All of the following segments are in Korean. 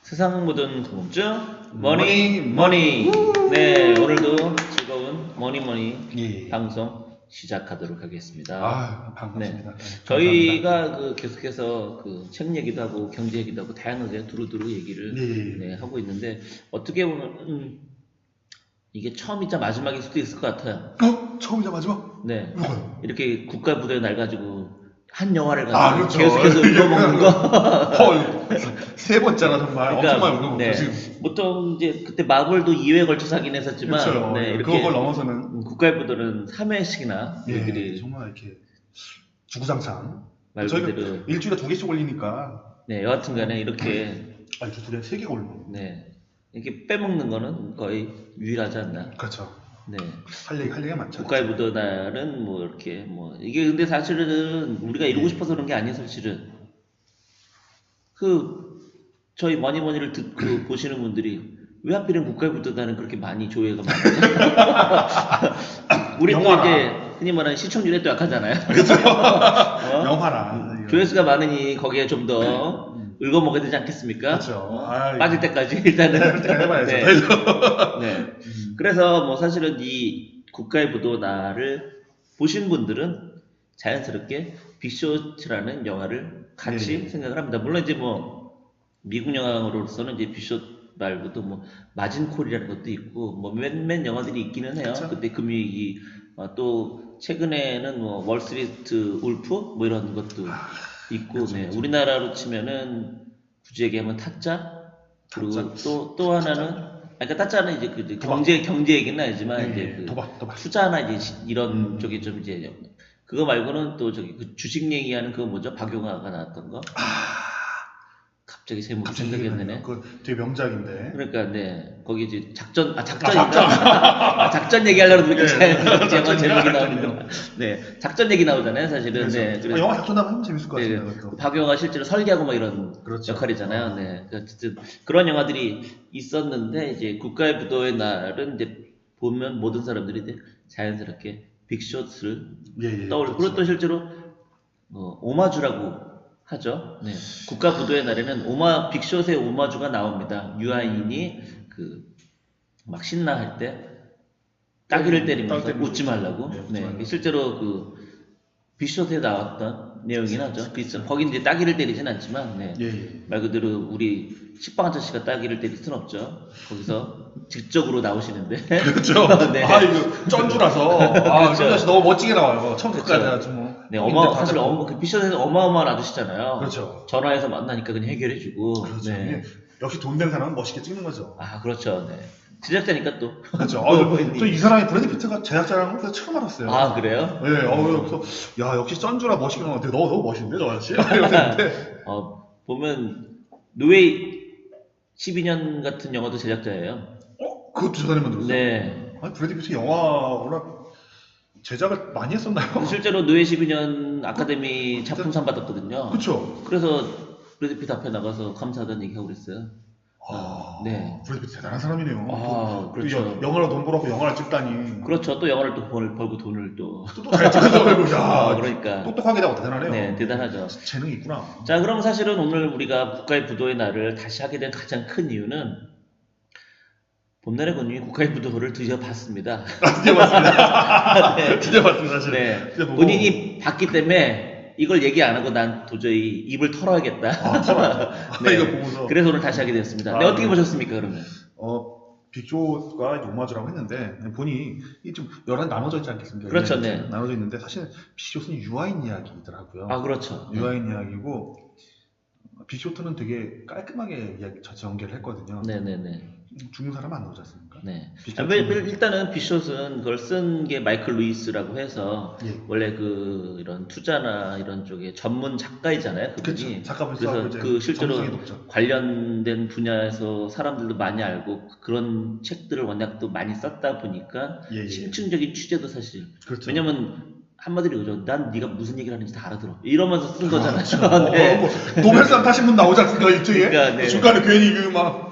세상 모든 궁금증 머니. 네, 오늘도 즐거운 머니 예. 방송 시작하도록 하겠습니다. 아, 반갑습니다. 네, 네, 저희가 계속해서 책 얘기도 하고 경제 얘기도 하고 다양하게 두루두루 얘기를 예. 하고 있는데 어떻게 보면 이게 처음이자 마지막일 수도 있을 것 같아요. 처음이자 마지막? 네, 뭐가요? 이렇게 국가 부도에 날 가지고 한 영화를 아, 가지고 그렇죠. 계속해서 읽어먹는 거. 세 번째나 정말 엄청 많이 울고 네, 지금. 보통 이제 그때 마블도 2회 걸쳐서 하긴 했었지만 그렇죠. 네, 이렇게 그걸 넘어서는 국가의 부도는 3회씩이나 예, 우리들이 정말 이렇게 주구장창. 말 저희가 그대로 일주일에 2개씩 올리니까 네, 여하튼간에 이렇게 아니 저 두개 3개가 올리고. 네, 이렇게 빼먹는 거는 거의 유일하지 않나. 그렇죠. 네, 할 얘기가 많죠. 국가의 부도 날은 뭐 이렇게 뭐 이게 근데 사실은 우리가 이루고 싶어서 그런 게 아니에요. 사실은 저희 머니를 듣고 보시는 분들이 왜 하필이면 국가의 부도 날은 그렇게 많이 조회가 많아요? 우리도 영화라. 이제 흔히 말하는 시청률에 또 약하잖아요. 영화라. 조회수가 많으니 거기에 좀 더 읽어먹어야 되지 않겠습니까? 그렇죠. 아이고. 빠질 때까지 일단은 해봐야죠. 네. 그래서 뭐 사실은 이 국가의 부도 날을 보신 분들은 자연스럽게 빅쇼트라는 영화를 같이 네. 생각을 합니다. 물론 이제 뭐 미국 영화로서는 이제 빅쇼트 말고도 뭐 마진콜이라는 것도 있고 뭐 몇몇 영화들이 있기는 해요. 그쵸? 그때 금융위기 또 최근에는 뭐 월스트리트 울프 뭐 이런 것도 있고 그쵸, 네. 그쵸. 우리나라로 치면은 굳이 얘기하면 타짜 그리고 타짜. 또 하나는 그러니까 타짜는 이제 그 경제 얘기는 아니지만 이제 그 도박. 투자나 이제 이런 쪽이 좀 이제 그거 말고는 또 저기 그 주식 얘기하는 그거 뭐죠? 박용화가 나왔던 거. 갑자기 제목이 갑자기 생각이 안 나네. 그 되게 명작인데. 그러니까 네 거기 이제 작전인가? 작전 얘기하려고 그러니까 제가 제목이 나오는데 네 작전 얘기 나오잖아요 사실은. 네 그래서 영화 작전 나면 재밌을 것 네, 같습니다. 그것도. 박용화가 실제로 설계하고 뭐 이런 그렇죠. 역할이잖아요. 네, 어쨌든 그런 영화들이 있었는데 이제 국가의 부도의 날은 이제 보면 모든 사람들이 이제 자연스럽게 빅쇼트를 예, 떠올리고 그렇죠. 그리고 또 실제로 오마주라고 하죠. 네, 국가 부도의 날에는 빅쇼트의 오마주가 나옵니다. 유아인이 막 신나할 때 따귀를 때리면서 웃지 말라고. 네, 웃지 네, 말라고. 실제로 빅쇼트에 나왔던 내용이긴 하죠. 거기 이제 따귀를 때리진 않지만, 네. 예. 말 그대로 우리 식빵 아저씨가 따귀를 때릴 순 없죠. 거기서 직접으로 나오시는데. 그렇죠. 네. 아 이거 쩐주라서 쩐주라서 너무 멋지게 나와요. 처음부터 그렇죠. 끝까지 아주 뭐. 네, 사실 그 빅쇼트에서 어마어마한 아저씨잖아요. 그렇죠. 전화해서 만나니까 그냥 해결해주고. 그렇죠. 네. 역시 돈 된 사람은 멋있게 찍는 거죠. 아, 그렇죠. 네. 제작자니까 또. 그렇죠. 또 저 이 사람이 브래드 피트가 제작자라는 걸 처음 알았어요. 아, 그래요? 네, 그래서 야 역시 쩐주라 멋있게 나왔는데 너무 멋있는데 저 아저씨? 이랬는데 보면 노웨이 12년 같은 영화도 제작자예요. 그것도 저 사람만 들었어요. 네. 아니 브래드 피트 영화 워낙 제작을 많이 했었나요? 실제로 노웨이 12년 아카데미 작품상 받았거든요. 그렇죠. 그래서 브래드 피트 앞에 나가서 감사하다는 얘기하고 그랬어요. 네. 브래드 피트 대단한 사람이네요. 아, 그렇죠. 영화로 돈 벌었고 영화를 찍다니. 그렇죠. 또 영화를 또 벌고 돈을 또. 또잘 찍어서 야, 그러니까. 똑똑하게 나고 대단하네요. 네, 대단하죠. 재능이 있구나. 자, 그럼 사실은 오늘 우리가 국가의 부도의 날을 다시 하게 된 가장 큰 이유는 봄날의 권유이 국가의 부도를 드디어 봤습니다. 드디어 봤습니다. 네. 드디어 봤습니다, 사실. 네. 드디어 보고. 본인이 봤기 때문에 이걸 얘기 안 하고 난 도저히 입을 털어야겠다. 털어요. 네. 이거 보고서. 그래서 오늘 다시 하게 됐습니다. 네, 어떻게 네. 보셨습니까, 그러면? 빅쇼가 오마주라고 했는데 본인이 좀 여러 나눠져 있지 않겠습니까? 그렇죠, 네. 나눠져 있는데 사실 빅쇼트는 유아인 이야기더라고요. 아, 그렇죠. 유아인 이야기고 빅쇼트는 되게 깔끔하게 이야기 전개를 했거든요. 네네네. 죽는 사람 안 나오지 않습니까? 네. 빅쇼트는- 일단은 빅숏은 그걸 쓴 게 마이클 루이스라고 해서 예. 원래 이런 투자나 이런 쪽에 전문 작가이잖아요. 그분이. 그렇죠. 작가분이 그래서 써갖고 이제 그 실제로 전문성이 높죠. 관련된 분야에서 사람들도 많이 알고 그런 책들을 워낙 또 많이 썼다 보니까 예. 심층적인 취재도 사실. 그렇죠. 왜냐면 한마디로 그죠. 난 네가 무슨 얘기를 하는지 다 알아들어. 이러면서 쓴 거잖아요. 그렇죠. 네. 노벨상 타신 분 나오지 않습니까 일주일에? 그러니까, 네. 중간에 괜히 막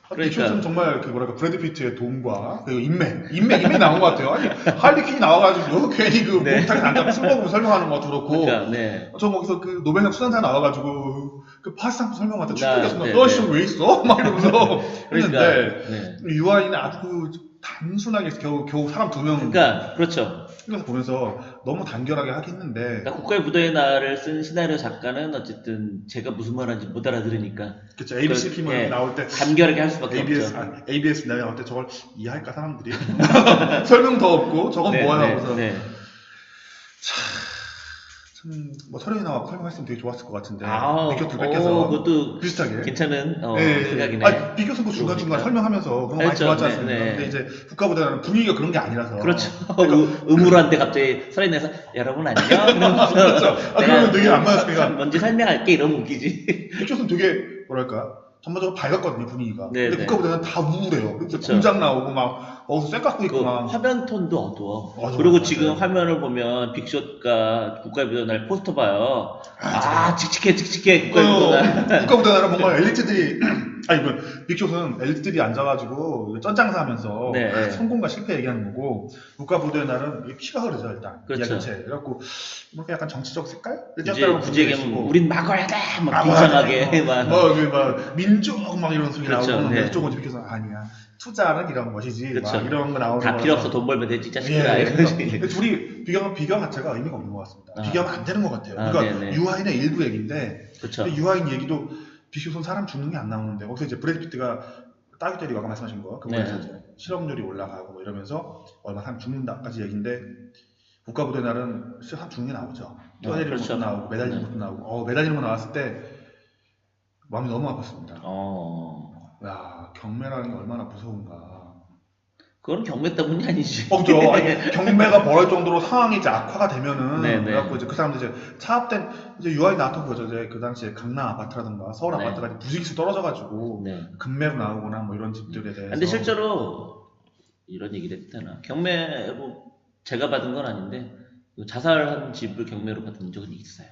그러니까. 빅쇼트는 정말 브래드 피트의 돈과 그 인맥이 나온 것 같아요. 아니 할리퀸이 나와가지고 여기 괜히 네. 몸타기 난다고 술 먹으면 설명하는 것도 그렇고. 그러니까, 네. 저 거기서 그 노벨상 수상자 나와가지고 그 파스상품 설명할 때 나, 충격이었어. 네, 너 네. 지금 왜 있어? 막 이러면서 그러니까, 했는데 네. UI는 아주 그 단순하게 겨우 사람 2명 그러니까 그렇죠. 보면서 너무 단결하게 하긴 했는데 그러니까 국가의 부도의 날을 쓴 시나리오 작가는 어쨌든 제가 무슨 말하는지 못 알아들으니까 그쵸 ABC 그걸, 팀을 예, 나올 때 간결하게 할 수밖에 없죠. ABS 나올 때 저걸 이해할까 사람들이 설명 더 없고 저건 네, 뭐야 네, 하고서 네. 참 뭐 서른이 나와 설명했으면 되게 좋았을 것 같은데 아, 비교들 뺏겨서 그것도 비슷하게 괜찮은 네, 생각이네. 아니, 비교선 그 중간중간 그러니까. 설명하면서 그런 거 많이 그렇죠. 좋았지 네, 않습니까? 네. 근데 이제 국가보다는 분위기가 그런 게 아니라서 그렇죠. 그러니까 의무로한테 갑자기 서른에서 여러분 안녕. 이러면서 그렇죠. 그러면 되게 안 맞았으니까 뭔지 설명할게 이러면 웃기지. 비교선 되게 뭐랄까 전반적으로 밝았거든요 분위기가. 네, 근데 네. 국가보다는 다 우울해요. 그래서 그쵸. 공장 나오고 막 어디서 쇠 깎고 있고 그 막 화면 톤도 어두워. 맞아, 그리고 맞아, 지금 맞아요. 화면을 보면 빅숏과 국가의 부도 날 포스터 봐요. 아, 칙칙해 국가의 부도 날. 국가보다는 뭔가 엘리트들이 아니 뭐 빅쇼는 엘리트들이 앉아가지고 쩐장사하면서 네, 네. 성공과 실패 얘기하는 거고 국가보도의 날은 피가 흐르죠 일단 그렇죠. 이야기 자체. 그래갖고 뭔가 약간 정치적 색깔? 구제 얘기하면 우린 막아야 돼. 막 막아야 비장하게 돼. 막. 막 민족 막 이런 소리 그렇죠, 나오고 네. 이쪽은 빅쇼는 아니야 투자는 이런 것이지 그렇죠. 막 이런 거 나오는 다 필요 없어 돈 벌면 되지 이 자식들아. 예, 이거지. 그러니까 둘이 비교 자체가 의미가 없는 것 같습니다. 아. 비교하면 안 되는 것 같아요. 아, 그러니까 네네. 유아인의 일부 얘기인데 그렇죠. 근데 유아인 얘기도 빅쇼는 사람 죽는 게 안 나오는데 거기서 이제 브래드 피트가 따귀 때리고 아까 말씀하신 거 그거에서 네. 이제 실업률이 올라가고 뭐 이러면서 얼마 사람 죽는다까지 얘기인데 국가부도의 날은 실제 사람 죽는 게 나오죠. 뛰어내리는 그렇죠. 것도 나오고 매달리는 네. 것도 나오고 매달리는 거 나왔을 때 마음이 너무 아팠습니다. 야 경매라는 게 얼마나 무서운가. 그건 경매 때문이 아니지. 그죠. 아니, 경매가 벌어질 정도로 상황이 이제 악화가 되면은 네네. 그래갖고 이제 그 사람들 이제 차압된 이제 유아인 나왔던 거죠. 이제 그 당시에 강남 아파트라든가 서울 네. 아파트가 이제 부지기수 떨어져가지고 네. 금매로 나오거나 뭐 이런 집들에 대해서. 근데 실제로 이런 얘기를 해도 되나? 경매로 제가 받은 건 아닌데 자살한 집을 경매로 받은 적은 있어요.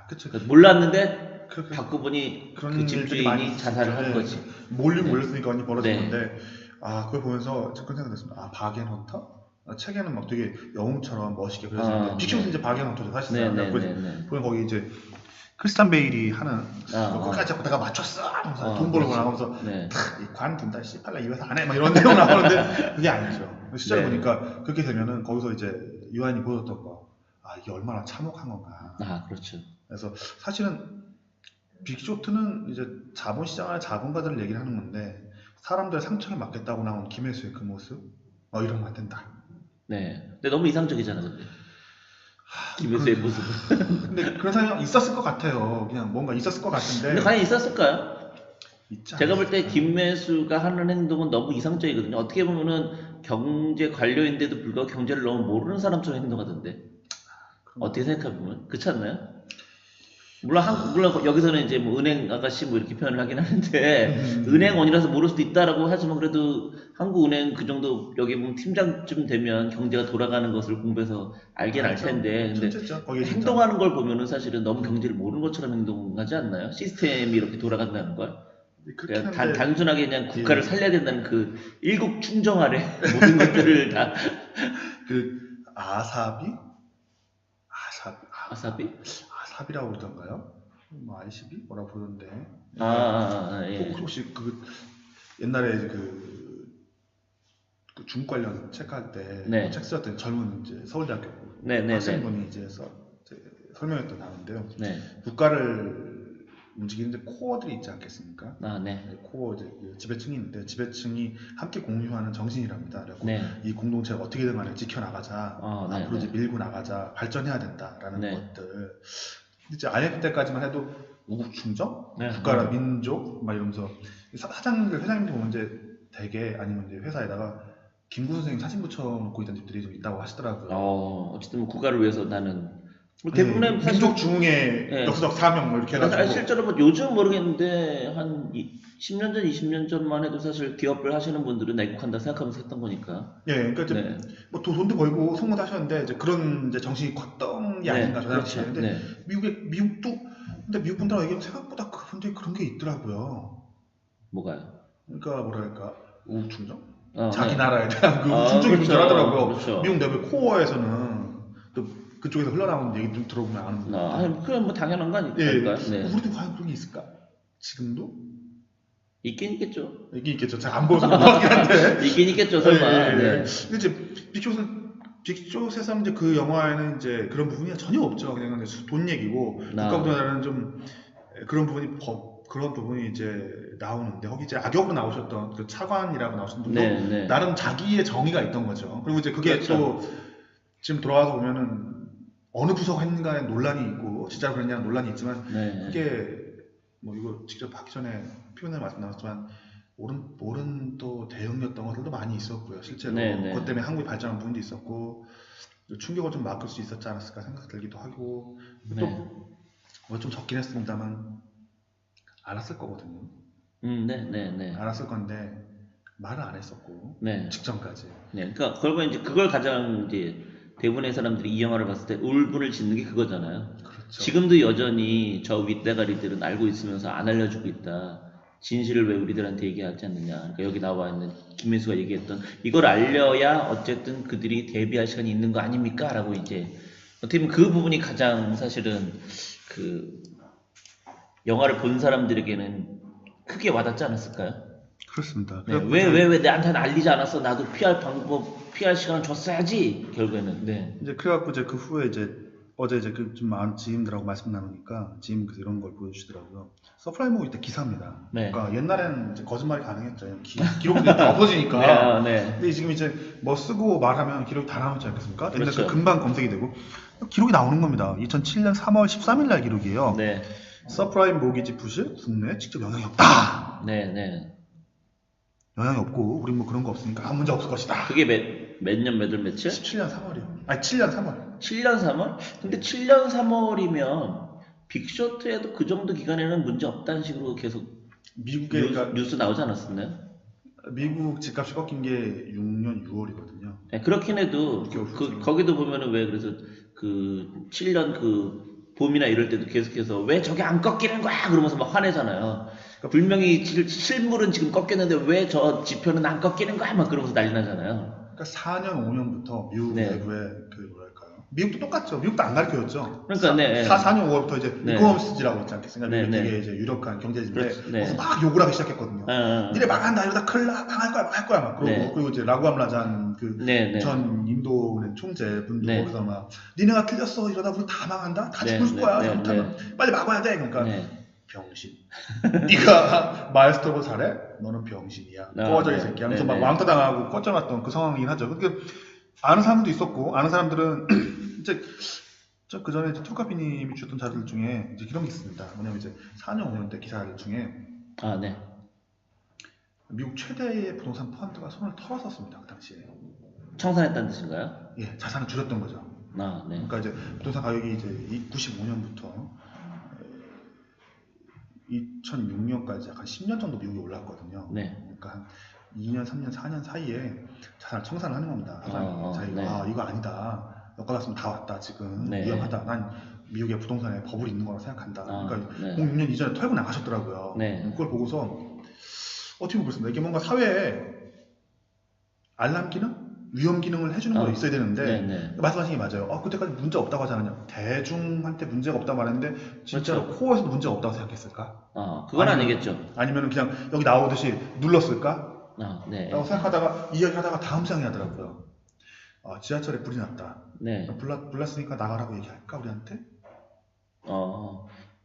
그쵸. 그러니까 몰랐는데 그- 받고 보니 그런 그 일들이 많이 집주인이 자살을 한 있었죠. 거지. 몰리고 네. 몰렸으니까 언니 벌어진 네. 건데 그걸 보면서 그런 생각이 들었습니다. 바겐헌터? 책에는 막 되게 영웅처럼 멋있게 그려지는데 빅쇼는 네. 이제 바겐헌터죠 사실상. 네네네. 보면 거기 이제 크리스탄 베일이 하는 아, 끝까지 자꾸 내가 맞췄어 하면서 아, 돈 벌고 그렇지. 나가면서 네. 관 둔다 씨팔라 이 회사 안 해 막 이런 내용 나오는데 그게 아니죠. 실제로 네. 보니까 그렇게 되면은 거기서 이제 유한이 보여줬던 거 이게 얼마나 참혹한 건가. 그렇죠. 그래서 사실은 빅쇼트는 이제 자본시장의 자본가들을 얘기를 하는 건데 사람들 상처에 맞겠다고 나온 김혜수의 그 모습 이러면 안 된다. 네. 근데 너무 이상적이잖아, 근데. 김혜수의 모습은. 근데 그런 상황이 있었을 것 같아요. 그냥 뭔가 있었을 것 같은데 근데 과연 있었을까요? 있지 제가 볼 때 않았을까? 김매수가 하는 행동은 너무 이상적이거든요. 어떻게 보면은 경제 관료인데도 불구하고 경제를 너무 모르는 사람처럼 행동하던데. 어떻게 생각해보면 그렇지 않나요? 물론 여기서는 이제 뭐 은행 아가씨 뭐 이렇게 표현을 하긴 하는데 은행원이라서 모를 수도 있다라고 하지만 그래도 한국은행 그 정도 여기 보면 팀장쯤 되면 경제가 돌아가는 것을 공부해서 알긴 알 텐데 근데 진짜죠. 거기 진짜. 행동하는 걸 보면은 사실은 너무 경제를 모르는 것처럼 행동하지 않나요? 시스템이 이렇게 돌아간다는 걸. 그렇긴 그냥 한데 단순하게 그냥 국가를 예. 살려야 된다는 그 일국 충정 아래 모든 것들을 다 그 아사비? 아삽이라고 그러던가요? 뭐 ICB 뭐라고 부르는데 예. 혹시 그 옛날에 그 중국 관련 책할 때 네. 책 쓰셨던 젊은 이제 서울대학교 네. 학생분이 이제 설명했던 단어인데요. 네. 국가를 움직이는데 코어들이 있지 않겠습니까? 네. 코어 이제 지배층이 있는데 지배층이 함께 공유하는 정신이랍니다. 그래서 네. 이 공동체가 어떻게든 간에 지켜나가자, 네, 앞으로 이제 네. 밀고 나가자, 발전해야 된다라는 네. 것들. 이제 IMF 때까지만 해도 우국 충정, 네. 국가라 민족 막 이러면서 사장님들 회장님들 보면 이제 대개 아니면 이제 회사에다가 김구 선생님 사진 붙여놓고 있던 집들이 좀 있다고 하시더라고요. 어쨌든 뭐 국가를 위해서 나는 뭐 대부분의 사실 민족 중흥의 네. 역사적 사명 뭐 이렇게 해가지고 실제로 뭐 요즘 모르겠는데 한 10년 전, 20년 전만 해도 사실 기업을 하시는 분들은 내국한다 생각하면서 했던 거니까. 그러니까 이제 네. 뭐 돈도 벌고 성공도 하셨는데 이제 그런 이제 정신이 컸던 게 아닌가 저는 그렇죠. 근데 네. 미국도 근데 미국 분들하고 얘기하면 생각보다 그분들이 그런 게 있더라고요. 뭐가요? 그러니까 뭐랄까 우후충정? 네. 자기 나라에 대한 그 충정이 그렇죠. 존재하더라고요. 그렇죠. 미국 내부 코어에서는 또 그 그쪽에서 흘러나오는 얘기 좀 들어보면 아는 부분. 아니, 그건 뭐 당연한 거 예, 아닐까요? 네. 우리도 과연 그런 게 있을까? 지금도? 있긴 있겠죠. 있긴 있겠죠. 잘 안 보여서 그런 것 같긴 한데. 있긴 있겠죠, 설마. 네. 근데 이제 빅숏에서는 이제 그 영화에는 이제 그런 부분이 전혀 없죠. 그냥 돈 얘기고 국가부도라는 좀 그런 부분이 이제 나오는데 거기 이제 악역으로 나오셨던 그 차관이라고 나오신 분도 네. 나름 자기의 정의가 있던 거죠. 그리고 이제 그게 그렇죠. 또 지금 돌아와서 보면은 어느 부서가 했는가에 논란이 있고 진짜로 그랬냐 논란이 있지만 네. 그게 뭐 이거 직접 하기 전에 표현을 말씀 나눴지만 옳은 또 대응이었던 것들도 많이 있었고요. 실제로 그것 때문에 한국이 발전한 부분도 있었고 충격을 좀 막을 수 있었지 않았을까 생각 들기도 하고 또 뭐 좀 적긴 했습니다만 알았을 거거든요. 네. 알았을 건데 말을 안 했었고 직전까지. 네, 그러니까 결국 이제 그걸 가장 이제 대부분의 사람들이 이 영화를 봤을 때 울분을 짓는 게 그거잖아요. 그렇죠. 지금도 여전히 저 윗대가리들은 알고 있으면서 안 알려주고 있다. 진실을 왜 우리들한테 얘기하지 않느냐. 그러니까 여기 나와 있는 김민수가 얘기했던 이걸 알려야 어쨌든 그들이 대비할 시간이 있는 거 아닙니까? 라고 이제 어떻게 보면 그 부분이 가장 사실은 그 영화를 본 사람들에게는 크게 와닿지 않았을까요? 그렇습니다. 네, 왜 나한테는 알리지 않았어? 나도 피할 시간을 줬어야지. 결국에는. 네. 이제 그래갖고 이제 그 후에 이제 어제 이제 그 좀 많은 지인들하고 말씀 나누니까 지인께서 이런 걸 보여주시더라고요. 서프라임 모기 때 기사입니다. 그러니까 옛날에는 이제 거짓말이 가능했죠. 기록들이 다 없어지니까. 근데 지금 이제 뭐 쓰고 말하면 기록이 다 나오지 않겠습니까? 그렇죠. 옛날 금방 검색이 되고 기록이 나오는 겁니다. 2007년 3월 13일 날 기록이에요. 서프라임 모기지 부실 국내에 직접 영향이 없다. 영향이 없고 우린 뭐 그런 거 없으니까 아무 문제 없을 것이다. 그게 몇 년 몇 월 며칠? 17년 3월이요. 아니 7년 3월. 7년 3월? 근데 7년 3월이면 빅쇼트에도 그 정도 기간에는 문제 없다는 식으로 계속 미국에 뉴스 나오지 않았었나요? 미국 집값이 꺾인 게 6년 6월이거든요. 네, 그렇긴 해도 거기도 보면은 왜 그래서 그 7년 그 봄이나 이럴 때도 계속해서 왜 저게 안 꺾이는 거야 그러면서 막 화내잖아요. 그러니까 분명히 실물은 지금 꺾였는데 왜 저 지표는 안 꺾이는 거야 막 그러면서 난리 나잖아요. 그러니까 4년 5년부터 미국 내부에 그 뭐랄까요? 미국도 똑같죠. 미국도 안 가르쳐줬죠. 그러니까 4년 5월부터 이제 이코노미스트라고 있지 않겠습니까? 되게 이제 유력한 경제지인데 그래서 막 욕을 하기 시작했거든요. 니네 망한다 이러다 큰일 나 망할 거야 막 그러고 그리고 이제 라구암 라잔 그 전 인도의 총재 분도 거기서 막 니네가 틀렸어 이러다 우리 다 망한다 다 죽을 거야 잘못하면 빨리 막아야 돼 그러니까 병신. 네가 마에스트로를 잘해? 너는 병신이야. 꺼져 이 새끼야. 하면서 막 왕따 당하고 꺼져놨던 그 상황이긴 하죠. 그러니까 아는 사람도 있었고 아는 사람들은 이제 그 전에 툴카피님이 주셨던 자료들 중에 이제 이런 게 있습니다. 뭐냐면 이제 4년 5년 때 기사들 중에 미국 최대의 부동산 펀드가 손을 털었었습니다. 그 당시에. 청산했다는 뜻인가요? 예, 자산을 줄였던 거죠. 그러니까 이제 부동산 가격이 이제 95년부터 2006년까지 약간 10년 정도 미국이 올랐거든요. 그러니까 한 2년, 3년, 4년 사이에 자산을 청산을 하는 겁니다. 자기가 이거 아니다. 여기 갔으면 다 왔다 지금 위험하다. 난 미국의 부동산에 버블이 있는 거라고 생각한다. 그러니까 6년 이전에 털고 나가셨더라고요. 그걸 보고서 어떻게 보면 그렇습니다. 이게 뭔가 사회에 알람 기능? 위험 기능을 해주는 거 있어야 되는데 말씀하신 게 맞아요. 그때까지 문제 없다고 하잖아요. 대중한테 문제가 없다고 말했는데 진짜로 코어에서도 문제가 없다고 생각했을까? 그건 아니겠죠. 아니면 그냥 여기 나오듯이 눌렀을까? 라고 생각하다가 이야기하다가 다음 생각이 나더라고요. 지하철에 불이 났다. 불났으니까 나가라고 얘기할까 우리한테?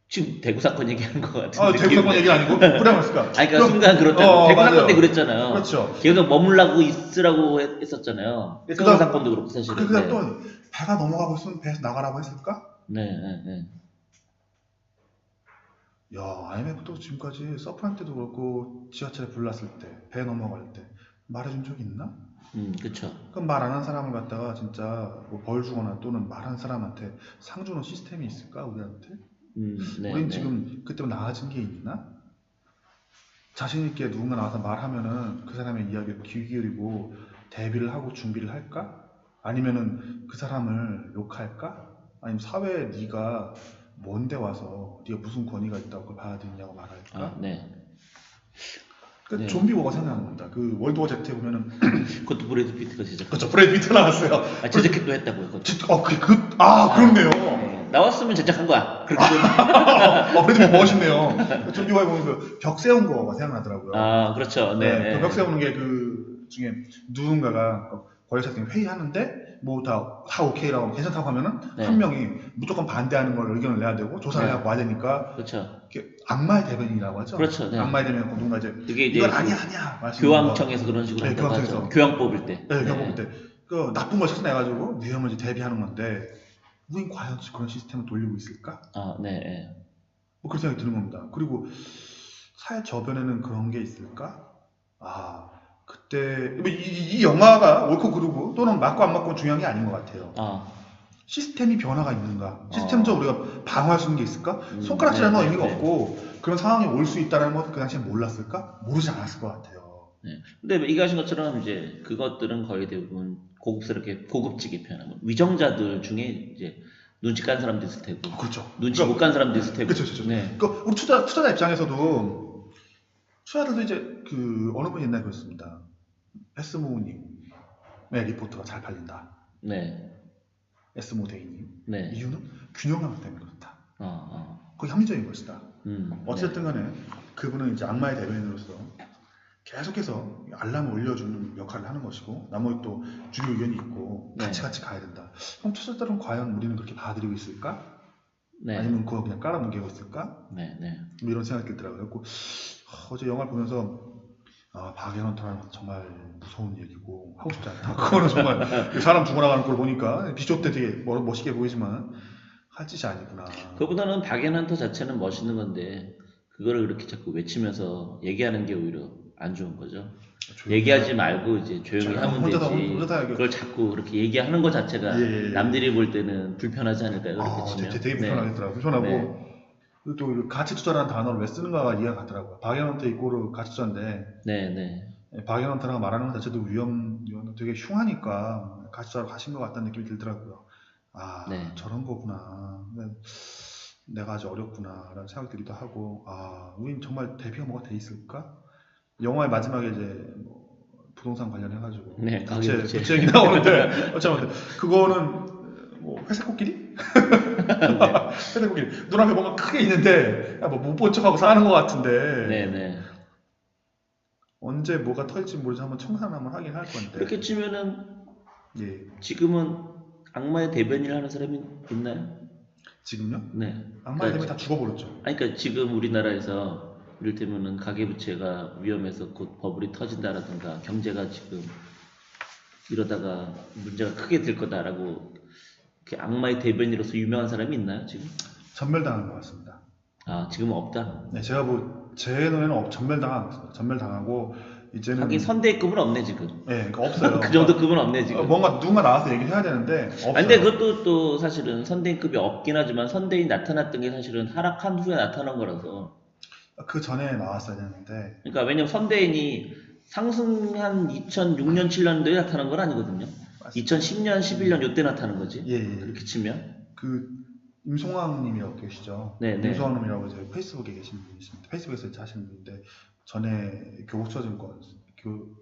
지금 대구 사건 얘기하는 것 같은데. 대구 사건 얘기 아니고 불이 났을까? 그러니까 순간 그렇잖아요. 대구 사건 때 그랬잖아요. 그렇죠. 계속 머물라고 있으라고 했었잖아요. 서울 사건도 그렇고 사실은. 그다음 또 배가 넘어가고 있으면 배에서 나가라고 했을까? 야, IMF도 지금까지 서프라임 때도 그렇고 지하철에 불 났을 때, 배 넘어갈 때 말해준 적이 있나? 그쵸. 그럼 말 안 한 사람을 갖다가 진짜 뭐 벌 주거나 또는 말한 사람한테 상 주는 시스템이 있을까 우리한테? 우린 지금 그때 나아진 게 있나? 자신 있게 누군가 나와서 말하면은 그 사람의 이야기를 귀 기울이고 대비를 하고 준비를 할까? 아니면은 그 사람을 욕할까? 아니면 사회에 네가 뭔데 와서 네가 무슨 권위가 있다고 그걸 받아들이냐고 말할까? 그 네. 좀비워가 생각납니다. 그 월드워 Z에 보면은 그것도 브래드 피트가 제작. 그렇죠. 브래드 피트 나왔어요. 제작도 했다고요. 그렇네요. 네. 나왔으면 제작한 거야. 그렇게 브래드 피트 멋있네요. 좀비워에 보면 그 벽 세운 거가 생각나더라고요. 그렇죠. 네. 벽 세우는 게 그 중에 누군가가 권력자 때문에 회의하는데 뭐 다 오케이라고 괜찮다고 하면은 네. 한 명이 무조건 반대하는 걸 의견을 내야 되고 조사를 하고 와야 되니까 그렇죠. 악마의 대변이라고 하죠. 그렇죠. 네. 악마의 대변이 누군가 이제 이게 이건 아니야. 교황청에서 그런 식으로 네, 교황청에서 교황 뽑을 때. 네, 교황 뽑을 때 그 나쁜 걸 찾아내가지고 위험을 이제 대비하는 건데 우린 과연 그런 시스템을 돌리고 있을까? 네. 뭐 그런 생각이 드는 겁니다. 그리고 사회 저변에는 그런 게 있을까? 그때 이 영화가 옳고 그르고 또는 맞고 안 맞고 중요한 게 아닌 것 같아요. 시스템이 변화가 있는가? 시스템적으로 우리가 방어할 수 있는 게 있을까? 손가락질하는 건 의미가 없고 그런 상황이 올 수 있다는 것 그 당시에 몰랐을까? 모르지 않았을 것 같아요. 네. 근데 얘기하신 것처럼 이제 그것들은 거의 대부분 고급스럽게 고급지게 표현하고 위정자들 중에 이제 눈치 깐 사람도 있을 테고, 그렇죠. 눈치 못 간 사람도 있을 테고. 그렇죠. 네. 그러니까 우리 투자자 입장에서도 투자자들도 이제 그 어느 분 옛날에 그랬습니다. 에스모님의 리포트가 잘 팔린다. 네. 에스모 대인님. 네. 이유는 균형감 때문에 그렇다. 그게 합리적인 것이다. 어쨌든 간에 그분은 이제 악마의 대변인으로서 계속해서 알람을 올려주는 역할을 하는 것이고 나머지 또 주류 의견이 있고 같이 가야 된다. 그럼 투자자들은 과연 우리는 그렇게 받아들이고 있을까? 네. 아니면 그거 그냥 깔아뭉개고 있을까? 네. 뭐 이런 생각이 들더라고요. 그래서 어제 영화를 보면서 박연원터는 정말 무서운 얘기고 하고 싶지 않다. 그거는 정말 사람 죽어나가는 걸 보니까 비쇼 때 되게 멋있게 보이지만 할 짓이 아니구나. 그보다는 박연원터 자체는 멋있는 건데 그거를 그렇게 자꾸 외치면서 얘기하는 게 오히려 안 좋은 거죠. 얘기하지 말고 이제 조용히 하면 되지. 그걸 자꾸 그렇게 얘기하는 것 자체가 남들이 볼 때는 불편하지 않을까요? 그렇게 치면. 되게 불편하겠더라고요. 불편하고 그리고 또 가치 투자라는 단어를 왜 쓰는가가 이해가 가더라고요. 박연원터 이꼬르 가치 투자인데 박연원터라고 말하는 것 자체도 되게 흉하니까 가치 투자로 가신 것 같다는 느낌이 들더라고요. 저런 거구나. 내가 아주 어렵구나 라는 생각이 들기도 하고 우린 정말 대비가 뭐가 돼 있을까? 영화의 마지막에 이제 부동산 관련해가지고 부채 얘기 나오는데 그거는 뭐 회색 코끼리? 회색 코끼리 눈앞에 뭔가 크게 있는데 못 본 척하고 사는 것 같은데 언제 뭐가 터질지 모르지 한번 청산 한번 하긴 할 건데 그렇게 치면은 지금은 악마의 대변인을 하는 사람이 있나요? 지금요? 네. 악마의 대변인 다 죽어버렸죠. 그러니까 지금 우리나라에서 이를테면은 가계부채가 위험해서 곧 버블이 터진다라든가 경제가 지금 이러다가 문제가 크게 될 거다라고 악마의 대변인으로서 유명한 사람이 있나요 지금? 전멸당한 것 같습니다. 지금은 없다? 네, 제가 제 눈에는 전멸당하고 이제는 하긴 선대급은 없네 지금. 네, 그러니까 없어요. 그 정도 급은 없네 지금. 뭔가 누군가 나와서 얘기를 해야 되는데 없어요. 근데 그것도 또 사실은 선대인급이 없긴 하지만 선대인이 나타났던 게 사실은 하락한 후에 나타난 거라서. 그 전에 나왔어야 되는데. 그러니까 왜냐면 선대인이 상승한 2006년 7년도에 나타난 건 아니거든요. 맞습니다. 2010년 11년 요때 나타난 거지. 그렇게 치면. 임송왕님이라고 계시죠. 임송왕님이라고 이제 페이스북에 계신 분이 있습니다. 페이스북에서 하시는 분인데 전에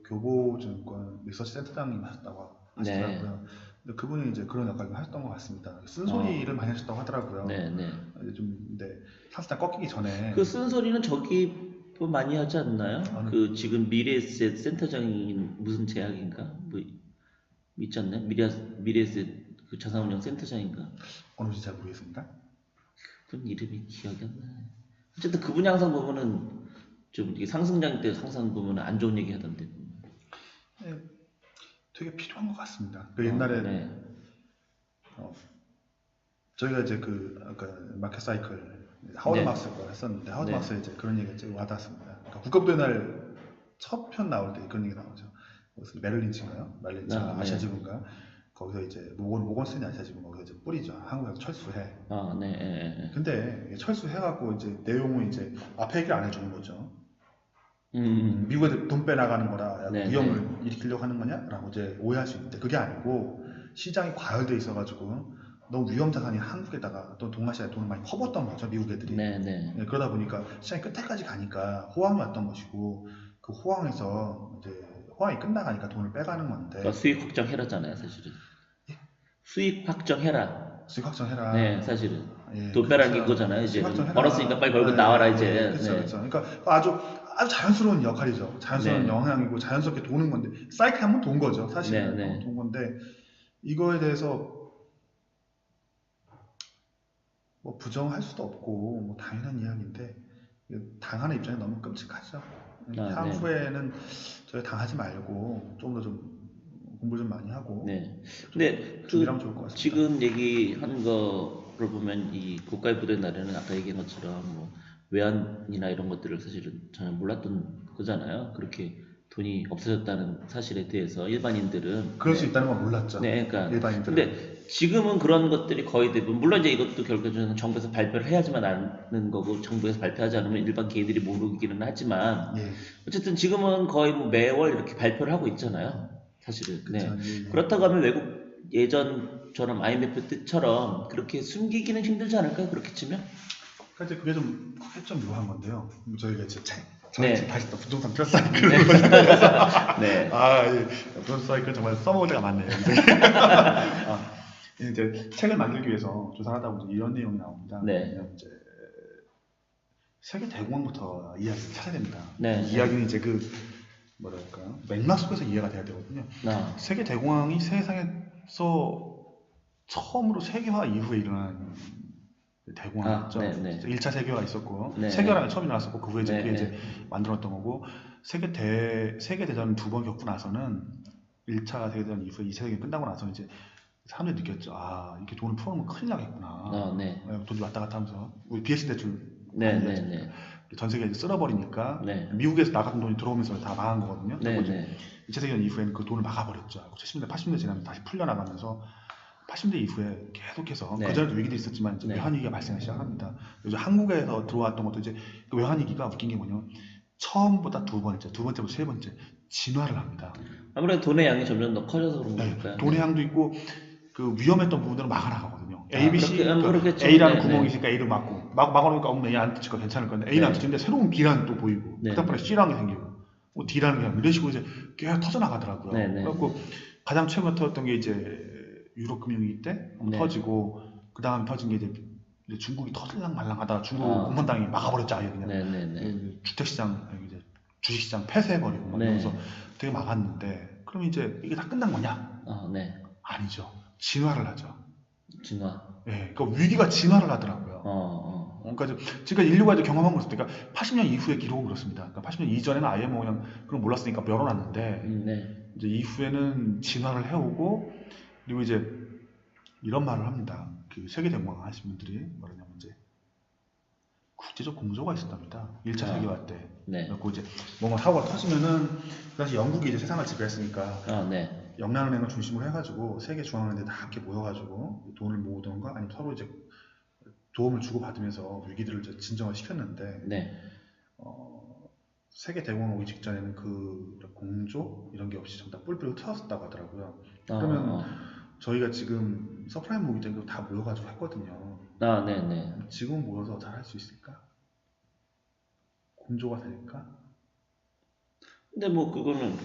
교보증권 리서치 센터장님 하셨다고 하시더라고요. 근데 그분이 이제 그런 역할을 하셨던 것 같습니다. 쓴소리를 많이 하셨다고 하더라고요. 근데 사실상 꺾이기 전에 그 쓴소리는 저기 많이 하지 않나요? 그 지금 미래에셋 센터장이 무슨 제약인가? 뭐 있지 않나요? 미래에셋 그 자산운용 센터장인가? 어느 분인지 잘 모르겠습니다. 그분 이름이 기억이 안 나요. 어쨌든 그분이 항상 보면은 좀 이게 상승장 때 항상 보면 안 좋은 얘기 하던데. 되게 필요한 것 같습니다. 옛날에 저희가 이제 아까 마켓 사이클 하워드 막스 거 했었는데 하워드 막스 이제 그런 얘기가 좀 와닿았습니다. 그러니까 국가부도의 날 첫 편 나올 때 그런 얘기 나오죠. 무슨 메릴린치인가요? 아시아지구인가? 거기서 이제 모건스탠이 아시아지구 거기서 이제 뿌리죠. 한국에서 철수해. 근데 철수해갖고 이제 내용은 이제 앞에 얘기를 안 해주는 거죠. 미국에 돈 빼나가는 거라 위험을 일으키려고 하는 거냐라고 이제 오해할 수 있는데 그게 아니고 시장이 과열돼 있어가지고 너무 위험 자산이 한국에다가 또 동아시아에 돈을 많이 퍼붓던 거죠 미국 애들이. 그러다 보니까 시장이 끝에까지 가니까 호황이 왔던 것이고 그 호황에서 이제 호황이 끝나가니까 돈을 빼가는 건데. 그러니까 수익 확정해라잖아요, 사실은. 예? 수익 확정해라. 수익 확정해라. 네, 사실은. 예, 돈 빼라는 게 이거잖아요. 이제 확정해라. 벌었으니까 빨리 벌고 네, 나와라 네, 이제. 그렇죠, 그렇죠. 그러니까 아주 자연스러운 역할이죠. 자연스러운 영향이고 자연스럽게 도는 건데 사이클 한번 돈 거죠, 사실은. 돈 건데 이거에 대해서 뭐 부정할 수도 없고 뭐 당연한 이야기인데 당하는 입장이 너무 끔찍하죠. 향후에는 저희 당하지 말고 좀 더 좀 공부 좀 많이 하고. 네. 근데 준비하면 좋을 것 같습니다. 지금 얘기하는 거를 보면 이 국가의 부도의 날에는 아까 얘기한 것처럼 뭐 외환이나 이런 것들을 사실은 전혀 몰랐던 거잖아요. 그렇게 돈이 없어졌다는 사실에 대해서 일반인들은 그럴 수 있다는 건 몰랐죠. 네, 그러니까 일반인들은. 근데 지금은 그런 것들이 거의 대부분 물론 이제 이것도 결국에는 정부에서 발표를 해야지만 아는 거고 정부에서 발표하지 않으면 일반 개인들이 모르기는 하지만 어쨌든 지금은 거의 뭐 매월 이렇게 발표를 하고 있잖아요. 사실은. 그쵸, 그렇다고 하면 외국 예전처럼 IMF 때처럼 그렇게 숨기기는 힘들지 않을까요? 그렇게 치면? 그러니까 그게 좀 묘한 건데요. 저희가 이제 저는 다시 또 부동산 플러스 사이클. 부동산 사이클 정말 써먹을 때가 많네요. 이제 책을 만들기 위해서 조사를 하다 보면 이런 내용이 나옵니다. 이제 세계 대공황부터 이야기를 찾아야 됩니다. 이야기는 이제 뭐랄까요? 맥락 속에서 이해가 돼야 되거든요. 세계 대공황이 세상에서 처음으로 세계화 이후에 일어난 대공황이었죠. 1차 세계화가 있었고 세계화가 처음 일어났었고 그 후에 이제 그게 이제 만들었던 거고 세계대전 2번 겪고 나서는 1차 세계대전 이후에 2차 세계대전 끝나고 나서는 이제 사람들이 느꼈죠. 아, 이렇게 돈을 풀어놓으면 큰일 나겠구나. 돈이 왔다 갔다 하면서 우리 BS 대출 전 세계에 이제 쓸어버리니까 미국에서 나갔던 돈이 들어오면서 다 망한 거거든요. 그리고 이제 2차 세계대전 이후에는 그 돈을 막아버렸죠. 70년대, 80년대 지나면 다시 풀려나가면서 80년대 이후에 계속해서 그전에도 위기도 있었지만 이제 외환위기가 발생하기 시작합니다. 요즘 한국에서 들어왔던 것도 이제 그 외환위기가 웃긴 게 뭐냐면 처음보다 두 번째보다 세 번째 진화를 합니다. 아무래도 돈의 양이 점점 더 커져서 그런 거니까요. 돈의 양도 있고 그 위험했던 부분들은 막아나가거든요. A, B, C A라는 구멍이 있으니까 A를 막아놓으니까 A 안 touch가 괜찮을 건데 A는 안 touch인데 새로운 B라는 또 보이고 그다음에 C라는 게 생기고 뭐 D라는 게 이런 식으로 이제 계속 터져나가더라고요. 그래갖고 가장 최근에 터졌던 게 이제 유럽 금융위기 때 터지고 그 다음 터진 게 이제 중국이 터질랑 말랑하다 중국 공산당이 막아버렸죠. 아예 그냥 주택시장, 이제 주식시장 폐쇄해버리고 막 이러면서 되게 막았는데 그럼 이제 이게 다 끝난 거냐? 아니죠. 진화를 하죠. 진화. 그러니까 위기가 진화를 하더라고요. 그러니까 지금까지 인류가 이제 경험한 것은 그러니까 80년 이후의 기록은 그렇습니다. 그러니까 80년 이전에는 아예 뭐 그냥 그런 몰랐으니까 열어놨는데 이제 이후에는 진화를 해오고 그리고 이제 이런 말을 합니다. 그 세계 대공황 하신 분들이 뭐냐면 이제 국제적 공조가 있었답니다. 1차 세계화 때. 그리고 이제 뭔가 사고가 터지면은 사실 영국이 이제 세상을 지배했으니까 영란은행을 중심으로 해가지고 세계 중앙은행들 다 함께 모여가지고 돈을 모으던가 아니면 서로 이제 도움을 주고 받으면서 위기들을 이제 진정을 시켰는데 세계 대공황 오기 직전에는 그 공조 이런 게 없이 전부 다 뿔뿔이 흩어졌다고 하더라고요. 그러면 저희가 지금 서프라임 모기 때문에 다 모여가지고 했거든요. 지금 모여서 잘 할 수 있을까? 공조가 될까? 근데 뭐 그거는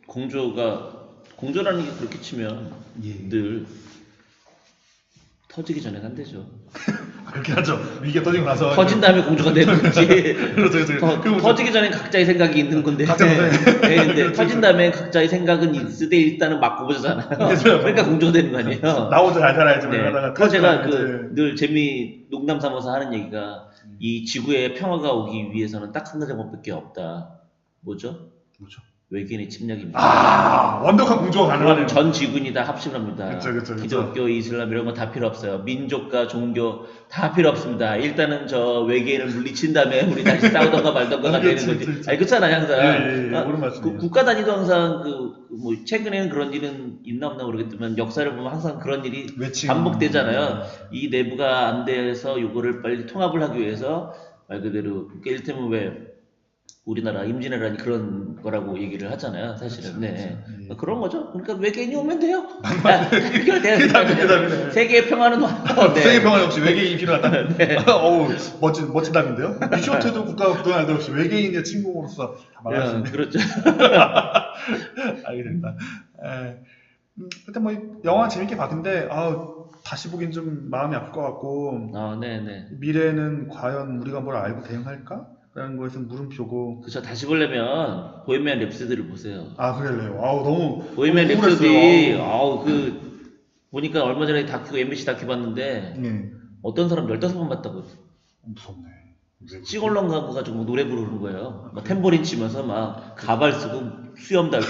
공조라는 게 그렇게 치면 늘 터지기 전에 한대죠. 그렇게 하죠. 위기가 터지고 나서 터진 다음에 공조가 되는 거지. 그렇죠. 터지기 전에 각자의 생각이 있는 건데. 근데 터진 다음에 각자의 생각은 있으되 일단은 맞고 보자잖아요. 그러니까 공조가 되는 거 아니에요. 나 혼자 잘 살아야지. 제가 늘 농담 삼아서 하는 얘기가 이 지구에 평화가 오기 위해서는 딱 한 가지 방법밖에 없다. 뭐죠? 외계인의 침략입니다. 완벽한 공조가 가능하네요. 전 지구인이 다 합심합니다. 그쵸. 기독교, 이슬람 이런 거 다 필요 없어요. 민족과 종교 다 필요 없습니다. 일단은 저 외계인을 물리친 다음에 우리 다시 싸우던가 말던가가 되는 거지. 그렇잖아요, 항상. 국가 단위도 항상 뭐 최근에는 그런 일은 있나 없나 모르겠지만 역사를 보면 항상 그런 일이 반복되잖아요. 이 내부가 안 돼서 요거를 빨리 통합을 하기 위해서 말 그대로 이를테면 왜 우리나라 임진왜란이 그런 거라고 얘기를 하잖아요, 사실은. 그렇죠, 네. 그렇죠. 그런 거죠. 그러니까 외계인이 오면 돼요. 그게 답이네. 세계의 평화는 네. 세계 평화 역시 외계인이 필요하다. 네. 어우, 멋진 답인데요. 미쇼트도 국가 부동의 아들 없이 외계인의 침공으로서 말할 수 있는. 그렇죠. 알겠습니다. 일단 뭐 영화 재밌게 봤는데 다시 보긴 좀 마음이 아플 것 같고. 네네. 미래는 과연 우리가 뭘 알고 대응할까? 라는 거에서 물음표고. 그쵸. 다시 보려면 보헤미안 랩소디를 보세요. 그럴래요. 너무 보헤미안 랩소디 보니까 얼마 전에 MBC 다큐 봤는데 어떤 사람 15번 봤다고. 무섭네. 찌걸렁 가가지고 노래 부르는 거예요. 막 탬버린 치면서 막 가발 쓰고 수염 달고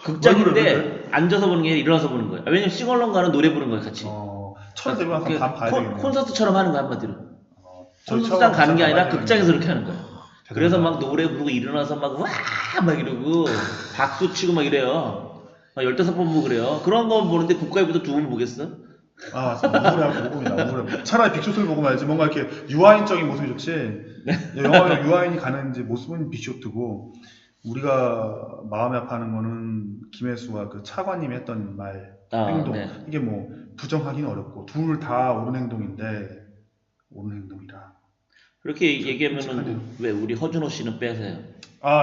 극장인데 앉아서 보는 게 일어나서 보는 거예요. 왜냐면 찌걸렁 가는 노래 부르는 거예요, 같이. 처음 되면 반 봐야 되겠네. 콘서트처럼 하는 거야, 한마디로. 콘서트장 가는 게 아니라 극장에서 그렇게 하는 거예요. 그래서 막 노래 부르고 일어나서 막 이러고 박수 치고 막 이래요. 15번 보고 그래요. 그런 거 보는데 국가일보도 2번 보겠어? 맞습니다. 우울해하고 차라리 빅쇼트를 보고 말지. 뭔가 이렇게 유아인적인 모습이 좋지. 영화에 유아인이 가는 이제 모습은 빅쇼트고, 우리가 마음이 아파하는 거는 김혜수와 그 차관님이 했던 말, 행동. 네. 이게 뭐 부정하기는 어렵고 둘 다 옳은 행동인데 옳은 행동이라. 그렇게 얘기하면은 왜 우리 허준호 씨는 빼세요?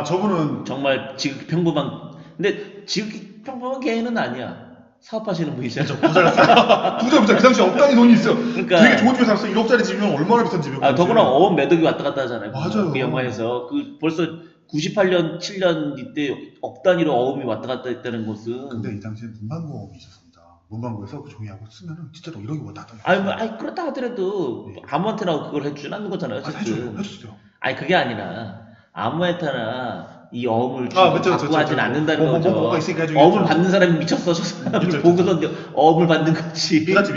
저분은 정말 지극히 평범한. 근데 지극히 평범한 개인은 아니야. 사업하시는 분이잖아. 부자. 그 당시 억 단위 돈이 있어. 그러니까 되게 좋은 집에 살았어. 1억짜리 집이면 얼마나 비싼 집이야. 더구나 어업 매덕이 왔다 갔다 하잖아요. 맞아요. 그 영화에서 벌써 98년, 7년 이때 억 단위로 어음이 왔다 갔다 했다는 것은. 근데 이 당시에 문방구업이 있었습니다. 문방구에서 그 종이하고 쓰면은 진짜로 1억이 왔다 갔다. 아니 그렇다 하더라도 아무한테나 그걸 해주진 않는 거잖아요. 해줬어요. 그게 아니라 아무한테나 이 어음을 받고 하진 않는다는 거죠. 어음을 받는 사람이 미쳤어. 저 사람을 보고서 어음을 받는 거지. 부잣집.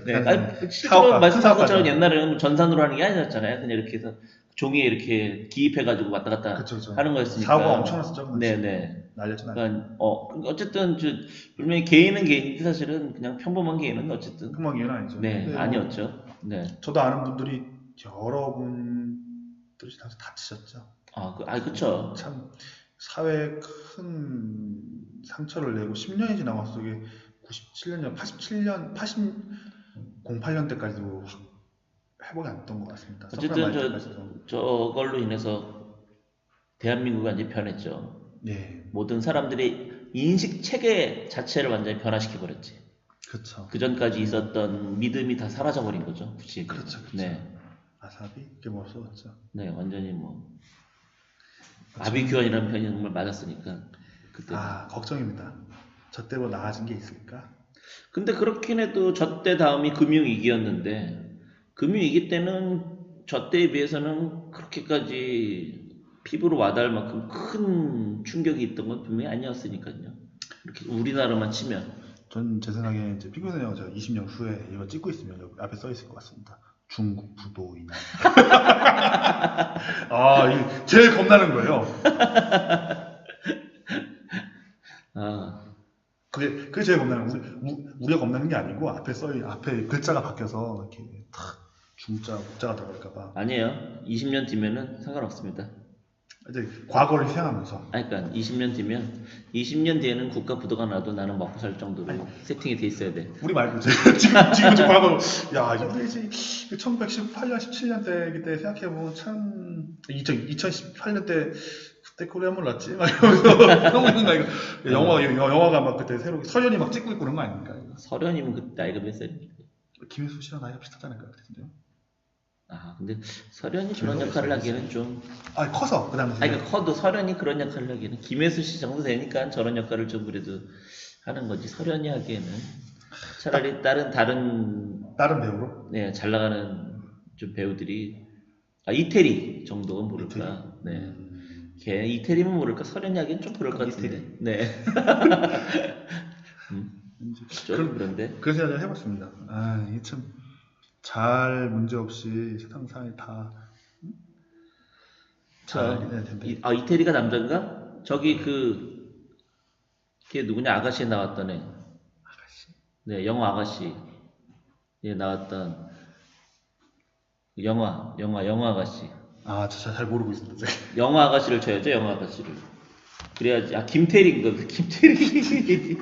네. 실제로 말씀하신 것처럼 옛날에는 전산으로 하는 게 아니었잖아요. 그냥 이렇게 해서 종이에 이렇게 기입해가지고 왔다 갔다 하는 거였으니까. 사고가 엄청났었죠. 네네. 난리였죠. 그러니까 어쨌든 분명히 개인은 개인인데 사실은 그냥 평범한 개인은 어쨌든. 평범한 개인은 아니죠. 네, 아니었죠. 네. 저도 아는 분들이 여러분들이 다치셨죠. 그쵸. 참 사회에 큰 상처를 내고 10년이 지나서 이게 97년이나 08년 때까지도 회복이 안 됐던 것 같습니다. 어쨌든 저걸로 인해서 대한민국이 완전히 변했죠. 네. 모든 사람들의 인식 체계 자체를 완전히 변화시켜 버렸지. 그렇죠. 그 전까지 있었던 믿음이 다 사라져 버린 거죠. 굳이. 그렇죠. 네. 아삽이 그게 뭐 없어졌죠. 네, 완전히 아비규환이라는 편이 정말 맞았으니까 그때. 걱정입니다. 저 때로 나아진 게 있을까? 근데 그렇긴 해도 저 때 다음이 금융위기였는데 금융위기 때는 저 때에 비해서는 그렇게까지 피부로 와닿을 만큼 큰 충격이 있던 건 분명히 아니었으니까요. 이렇게 우리나라만 치면. 전 제 생각에 이제 피규어 영화 제가 20년 후에 이거 찍고 있으면 여기 앞에 써 있을 것 같습니다. 중국 부도이나. 이게 제일 겁나는 거예요. 그게 제일 겁나는 거. 우리가 겁나는 게 아니고 앞에 글자가 바뀌어서 이렇게 탁 중자, 국자가 들어갈까봐. 아니에요. 20년 뒤면은 상관없습니다. 이제 과거를 희생하면서. 그러니까 20년 뒤에는 국가 부도가 나도 나는 먹고 살 정도로 세팅이 돼 있어야 돼. 우리 말고 지금 과거로. 이게 이제 1918년, 17년 때 그때 생각해보면 참 2018년 때 그때 코리아 몰랐지? 막 이러면서 너무 있는 거 영화가 막 그때 새로 설현이 막 찍고 있고 그런 거 아닙니까? 설현이면 그 나이가 몇 살입니까? 김혜수 씨랑 나이가 비슷하지 않을까 그랬는데요. 근데 설현이 그런 역할을 하기에는 좀. 커서 그 당시에. 그러니까 커도 설현이 그런 역할을 하기에는 김혜수 씨 정도 되니까 저런 역할을 좀 그래도 하는 거지. 설현이 하기에는 차라리 다른 배우로. 네, 잘 나가는 좀 배우들이 이태리 정도는 모를까. 네. 이태리면 모를까. 설현이 하기엔 좀 그럴 것 같은데. 네. 그런데. 그런 생각을 해봤습니다. 이게 참. 잘 문제없이 세상상에 다 잘 해야 텐데. 이태리가 남자인가? 저기 걔 누구냐? 아가씨에 나왔던 애. 아가씨? 네, 영화 아가씨. 예, 나왔던 영화 아가씨. 아, 잘 모르고 있습니다. 영화 아가씨를 쳐야죠, 영화 아가씨를. 그래야지. 아, 김태리인 거, 김태리.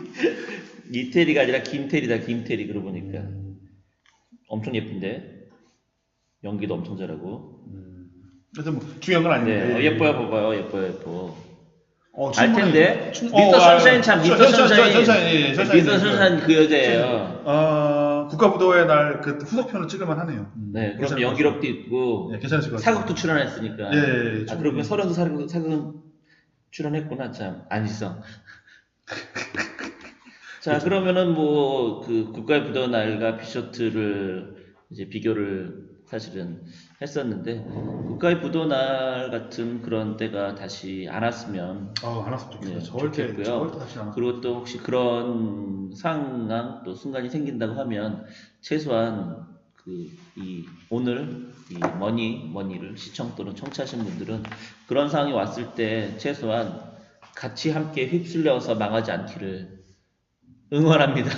이태리가 아니라 김태리다, 김태리. 그러고 보니까. 엄청 예쁜데. 연기도 엄청 잘하고. 그래서 뭐 중요한 건 아닌데. 네, 예뻐요, 봐봐요, 예뻐. 알 텐데. 미스터 선샤인 참, 미스터 선샤인. 미스터 선샤인 그 여자예요. 국가부도의 날 그 후속편을 찍을만 하네요. 네, 그럼 연기력도 있고. 네, 괜찮으실 것 같아요. 사극도 출연했으니까. 예, 아, 그러면 서른도 사극 출연했구나, 참. 안시성. 자, 그러면은 뭐, 그 국가의 부도 날과 빅쇼트를 이제 비교를 사실은 했었는데, 국가의 부도 날 같은 그런 때가 다시 안 왔으면. 안 왔으면 좋겠어요. 좋겠고요. 그리고 또 혹시 그런 상황 또 순간이 생긴다고 하면, 최소한 오늘 이 머니를 시청 또는 청취하신 분들은 그런 상황이 왔을 때 최소한 같이 함께 휩쓸려서 망하지 않기를 응원합니다.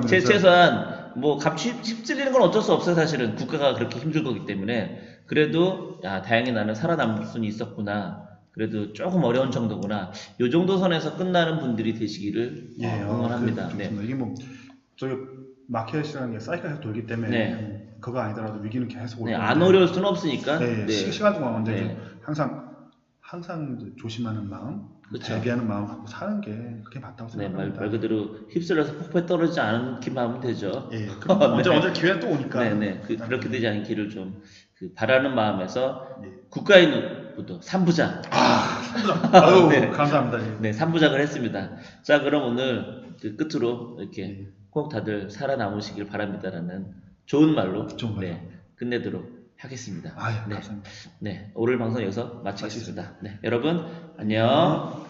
최소한 뭐 같이 휩쓸리는 건 어쩔 수 없어요. 사실은 국가가 그렇게 힘들 거기 때문에. 그래도 야, 다행히 나는 살아남을 수는 있었구나. 그래도 조금 어려운 정도구나. 요 정도 선에서 끝나는 분들이 되시기를 응원합니다. 네. 이게 뭐 저기 마켓이라는 게 사이클에서 돌기 때문에 그거 아니더라도 위기는 계속 올 텐데 안 어려울 수는 없으니까. 시간 동안 언제 항상 조심하는 마음, 그쵸. 대비하는 마음 갖고 사는 게 그게 맞다고 생각합니다. 말 그대로 휩쓸려서 폭포에 떨어지지 않기만 하면 되죠. 그럼 언제 기회는 또 오니까. 그렇게 되지 않기를 좀 바라는 마음에서 국가의 부도 3부작. 3부작. 아유, 감사합니다. 3부작을 했습니다. 자, 그럼 오늘 끝으로 이렇게 꼭 다들 살아남으시길 바랍니다라는 좋은 말로 끝내도록 하겠습니다. 감사합니다. 오늘 방송 여기서 마치겠습니다. 여러분 안녕.